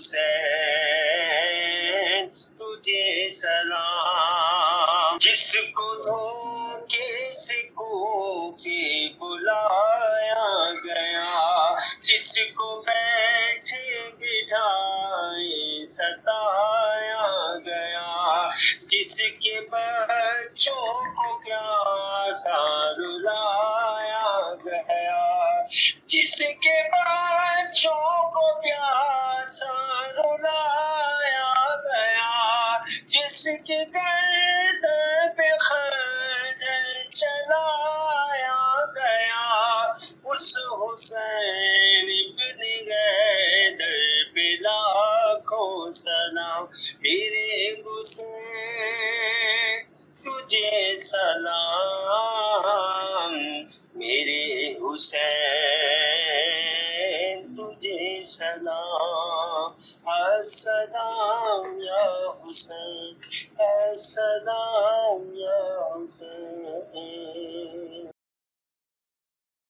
حسین تجھے سلام، جس کو دھوکے سے کوفے بلایا گیا، جس کو بیٹھے بٹھائے ستایا گیا، جس کے بچوں کو پیاسا رلایا گیا، جس کے بچوں کو پیاسا رلایا گیا، جس کے گردن پہ خنجر چلایا گیا، اس حسین ابن حیدر پہ لاکھوں سلام، میرے حسین تجھے سلام، میرے حسین تجھے سلام، السلام یا حسین، السلام یا حسین۔